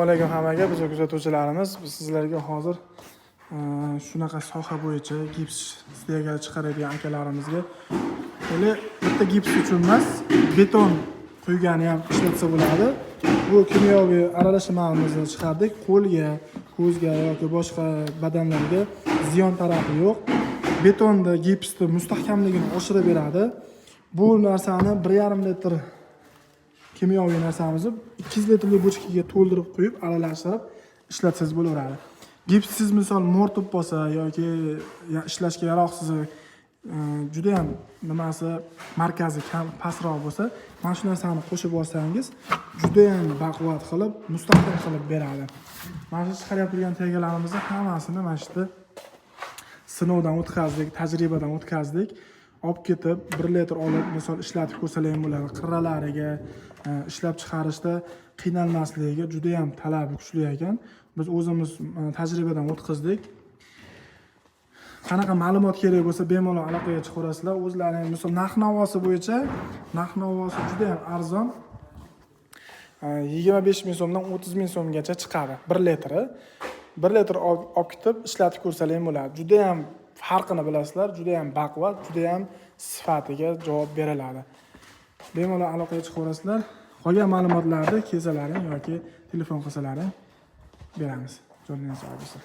alaykum hammaga, biz kuzatuvchilarimiz. Biz sizlarga hozir shunaqa soha bo'yicha gips stegar chiqaradigan akalarimizga bitta gips uchun emas, beton quygani ham ishlatsa bo'ladi. Bu kimyoviy aralashmamizni chiqardik. Qo'lga, ko'zga yoki boshqa badanlarga ziyon tarafi yo'q. Betonda gipsni mustahkamligini oshirib beradi. Bu narsani 1,5 litr kimyoviy narsamizni 200 litrli bochkaga to'ldirib qo'yib, aralashtirib ishlatsangiz bo'laveradi. Gipsiz misol mo'rtib bo'lsa yoki ishlashga yaroqsiz, juda ham nimasi markazi kam pastroq bo'lsa, mana shu narsani qo'shib olsangiz, juda ham baquvvat qilib, mustahkam qilib beradi. Mana shu chiqarib turgan tegalarimizni hammasini mana shu sinovdan o'tkazdik, tajribadan o'tkazdik. Olib ketib 1 litr olib, misol ishlatib ko'rsalar ham bo'ladi. Qirralariga ishlab chiqarishda qiynalmasligiga juda ham talabi kuchli ekan. Biz o'zimiz tajribadan o'tkazdik. Qanaqa ma'lumot kerak bo'lsa, bemalol aloqaga chiqarasizlar. O'zlarining misol narx-navosi bo'yicha, narx-navosi juda ham arzon. 25 ming so'mdan 30 ming so'mgacha chiqadi 1 litri. 1 litr olib ketib ishlatib ko'rsalar ham bo'ladi. Juda ham farqini bilasizlar, juda ham baquvvat, juda ham sifatiga javob beriladi. Bemalol aloqaga chiqaverasizlar. Qolgan ma'lumotlarni kelsalaring yoki telefon qilsalaring beramiz. Jo'ningiz sog' bo'lsin.